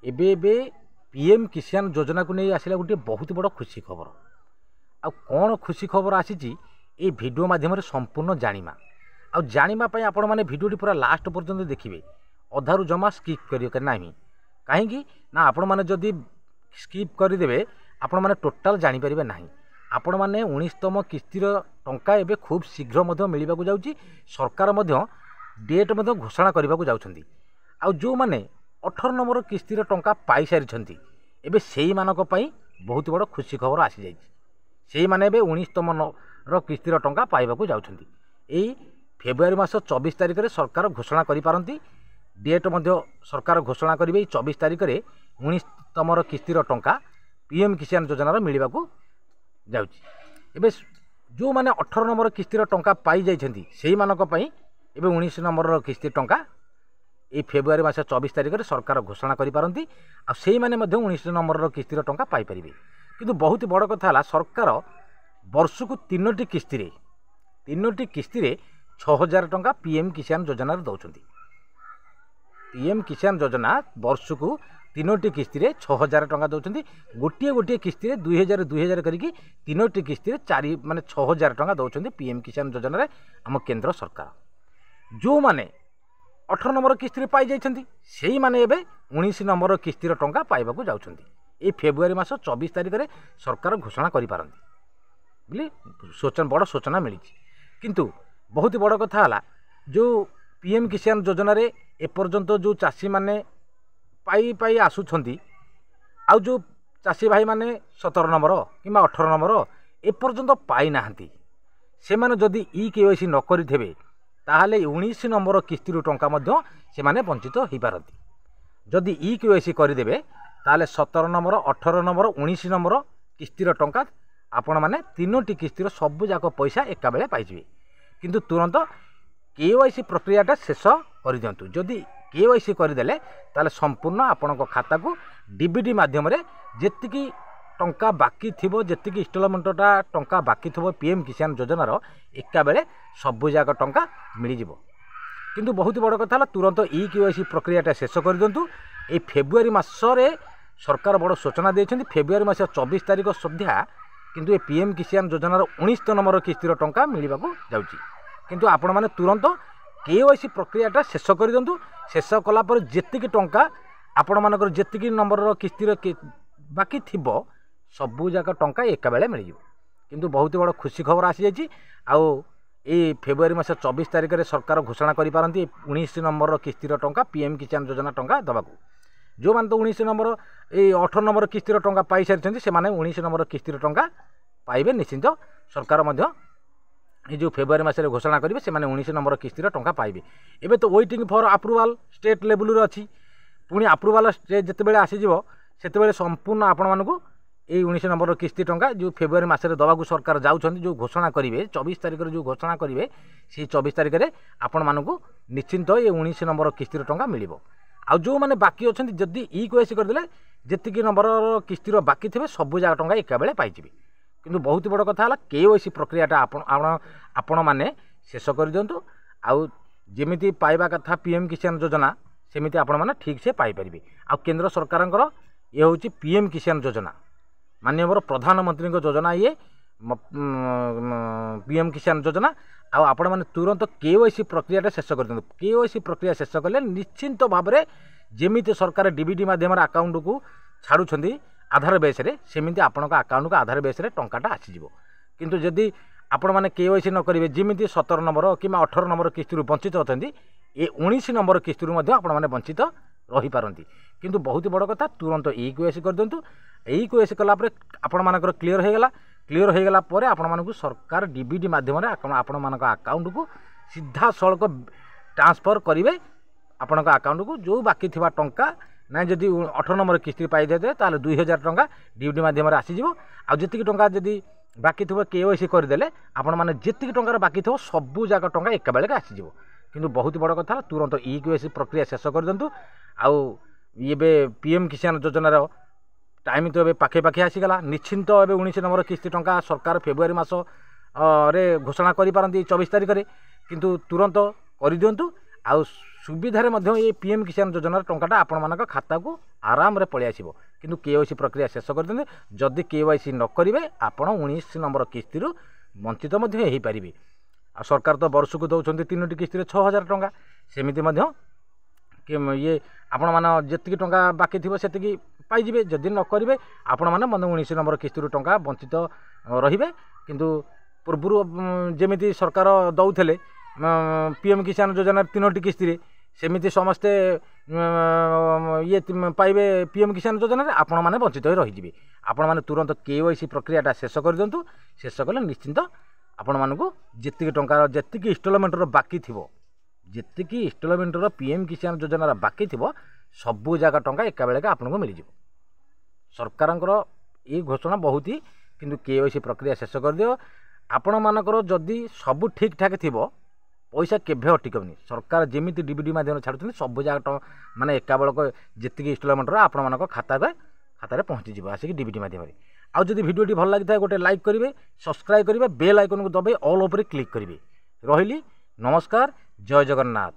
एबे एबे पीएम किसान योजना को नहीं आसला गोटे बहुत बड़ खुशी खबर। आ कौन खुशी खबर आसी ये वीडियो माध्यम संपूर्ण जानिमा आ जानिबा पई आपण माने वीडियोटी पूरा लास्ट पर्यंत देखिए। अधारू जमा स्किप करियो नाही कहीं ना आपण माने जदि स्किप करदेवे आपण माने टोटाल जानि परिबे नाही। आपण माने 19तम किस्तीर टंका एबे खूब शीघ्र मध्य मिलवा को जाउची। सरकार मध्य डेट मध्य घोषणा करने को जाउछंती। आ जो माने 18 नंबर किस्तीर टंका पाई सारी एबे सेही मानक पई बहुत बड़ खुशी खबर आसी जाइछि। सेही माने एबे 19तम किस्तीर टंका पाइबा को जाउछंती। एई फेब्रुआरी मास 24 तारिख रे सरकार घोषणा करि पारंती। डेट मध्य सरकार घोषणा करिवे 24 तारिख रे 19तम किस्तीर टंका पीएम किसान योजना मिलवा को जाउछि। एबे जो माने 18 नंबर किस्तीर टंका पाई जाइछंती सेही मानक पई एबे 19 नंबर किस्ती टंका ये फेब्रुआरी मास 24 तारिख रे सरकार घोषणा करि पारंती। आ सेही माने मध्य 19 नंबर किस्तीर टंका पाई परिबे। किंतु बहुत बड़ कथा है सरकार वर्ष को 3टी किस्ती रे 6000 टंका पीएम किसान योजना दौरान। पीएम किसान योजना वर्ष को 3टी किस्ती रे 6000 टंका दौरान। गोटे गोटे किस्ती रे 2000 2000 करके 3टी किस्ती रे 4 माने 6000 टंका दौरान पीएम किसान योजना रे आम केंद्र सरकार। जो माने 18 नंबर किस्ती पाई जाइछंती सेही माने एबे 19 नंबर किस्तीर टंका पाइबा को जाउछंती। ए फेब्रुआरी मास 24 तारिख रे सरकार घोषणा करि पारंती बोली बड़ सूचना मिली। किंतु बहुत बड़ कथा है जो पीएम किसान योजना रे एपर्यंत जो चाषी माने पाई पाई आसुछंती आ जो चाषी भाई माने 17 नंबर कि 18 नंबर एपर्यंत पाई नाहंती से माने जदि केवाईसी न करिथेबे ताहले 19 नंबर किस्ती टंका मध्य से माने वंचित हो पारती। जदि केवाईसी करदेवे ताहले 17 नंबर 18 नंबर 19 नंबर किस्तीर टंका आपण माने 3टी किस्तीर सबु जाक पैसा एका बेले पाइजिबे। किंतु तुरंत केवाईसी प्रक्रियाटा शेष कर दिंतु। जदि केवाईसी करदेले ताहले संपूर्ण आपण खाता को डीबीटी माध्यम रे जेतिकी टंका बाकी थिबो जेतिकी इंस्टॉलमेंटटा टंका बाकी थिबो पीएम किसान योजनार एका बेले सबु जाक टंका मिल जिवो। किंतु बहुत बड़ कथा है तुरंत केवाईसी प्रक्रियाटा शेष कर दिंतु। ए फेब्रुआरी मासरे सरकार बड़ सूचना देइछन्ती। फेब्रुआरी मास 24 तारिख सुधा किंतु ए पीएम किसान योजनार 19 नंबर किस्तीर टंका मिलवा को जाउची। किंतु आपण माने तुरंत केवाईसी प्रक्रियाटा शेष कर दिंतु। शेष कला पर जेतिकी टंका आपण मानकर जेतिकी नंबर किस्तीर बाकी थिबो सबु जाक टंका एका बेले मिल जिवो। किंतु बहुत बड़ खुशी खबर आसी जाइछि। आउ ए फेब्रुआरी मास 24 तारिख रे सरकार घोषणा करि पारंती 19 नंबर किस्तीर टंका पीएम किसान योजना टंका दबाकू। जो माने तो 19 नंबर 18 नंबर किस्तीर टंका पाई सारिछन्ती से माने 19 नंबर किस्तीर टंका पाइबे निश्चिंत। सरकार मध्य ये जो फेब्रुआरी मास घोषणा करेंगे से माने 19 नंबर किस्तीर टंका पाइबे। एबे तो waiting for approval state level रे अछि। पुणी अप्रूवल स्टेट जितेबाला आसीजिवो सेतेबाला संपूर्ण आपण मानकू ये 19 नंबर किस्ती टंका जो फेब्रुआरी मासरे दबाकू सरकार जाउछन्ती। जो घोषणा करेंगे 24 तारिख रे जो घोषणा करेंगे से 24 तारिख रे आपण मानकू निश्चिंत ये 19 नंबर किस्तीर टंका मिलिबो। आ जो माने बाकी अछन्ती जदि केवाईसी करदेले जेतिकी नंबर किस्तीर बाकी थिबे सबु जाक टंका एका बेले पाइजिबे। किंतु बहुत बड़ कथा है केवाईसी प्रक्रियाटा आपण माने शेष कर दिंतु। आउ जेमिति पाइबा कथा पीएम किसान योजना सेमिति आपण माने ठीक से पाई परिबे। आ केंद्र सरकारंकर ये होची पीएम किसान योजना माननीय प्रधानमंत्री योजना ये पीएम किसान योजना। आपण माने तुरंत केवाईसी प्रक्रियाटा शेष कर दिंतु। केवाईसी प्रक्रिया शेष कले निश्चिंत भाव में जेमिति सरकार डीबीटी माध्यम अकाउंट को छाड़ुछन्ती आधार बेस रे सेमिति आपणक अकाउंट को आधार बेस रे टंकाटा आसीजिवो। किंतु जदि आपण माने केवाईसी न करिवे जेमिति 17 नंबर कि 18 नंबर किस्ती वंचित होती ये 19 नंबर किस्ती आपण माने वंचित रही पारंती। किंतु बहुत बड़ कथा तुरंत केवाईसी कर दिंतु। केवाईसी कला परे आपण मानकर क्लियर हो गला परे आपण मानकू सरकार डीबीटी माध्यम रे आपण मानक अकाउंट को सीधा सड़क ट्रांसफर करिवे आपणक अकाउंट को। जो बाकी थिबा टंका ना जदि 18 नंबर किस्ती पाई जाते ताले 2000 टंका डीबीटी माध्यम रे आसीजिवो। आ जेतिकी टंका जदि बाकी थिबो केवाईसी करदेले आपण माने जेतिकी टंकार बाकी थिबो सबु जाक टंका एका बेले आसीजिवो। किंतु बहुत बड़ कथा तुरंत केवाईसी प्रक्रिया शेष कर दिंतु। आउ ये पीएम किसान योजनार टाइम तो ए पाखे पाखे आसीगला। निश्चिंत ए 19 नंबर किस्ती टंका सरकार फेब्रुआरी मास रे घोषणा करि पारंती 24 तारिख रे। किंतु तुरंत कर दिंतु। आउ सुविधार ये पीएम किसान योजनार टंकाटा आपण मानक खाता को आराम रे पळि आसीबो किंतु केवाईसी प्रक्रिया शेष कर दिंदे जदि केवाईसी न करिवे आपण 19 नंबर किस्ती रु वंचित मध्ये हेई परिबे आ सरकार तो वर्ष को दउछन्ती 3टी किस्ती रे 6000 टंका सेमिति मध्ये कि ये आपण मान जेतिकी टंका बाकी थिबो सेतिकी पाई जिवे जदि न करिवे आपण मान 19 नंबर किस्ती रु टंका वंचित रहिबे किंतु पूर्व जेमिति सरकार दउथले पीएम किसान योजना 3टी किस्ती रे सेमिति समस्ते ये पाइबे पीएम किसान योजना रे आपण माने वंचित होई रहि जिवे आपण माने तुरंत केवाईसी प्रक्रियाटा शेष कर दियंतु शेष कले निश्चिंत आपण मानकु जेतिकी टंका जेतिकी इंस्टॉलमेंट रो बाकी थिबो जेतिकी इंस्टॉलमेंट रो पीएम किसान योजना रा बाकी थिबो सबु जगह टंका एका बेले आपनको मिल जिवो सरकारंकर ये घोषणा बहुत ही किंतु केवाईसी प्रक्रिया शेष कर दियो आपण मानकर जदि सब ठीक ठाक थिबो पैसा केभे अटिकबनी सरकार जेमिति डीबीडी माध्यम छाड़ुछन सब जगह माने एका बेलक जेतिकी इंस्टॉलमेंट रो आपण मानक खाता रे पहुँची जिवो आसिक डीबीडी माध्यम रे आउ जदि वीडियोटी भल लगी गोटे लाइक करेंगे सब्सक्राइब करेंगे बेल आइकन को दबाई ऑल ओवर क्लिक करेंगे रही नमस्कार जय जगन्नाथ।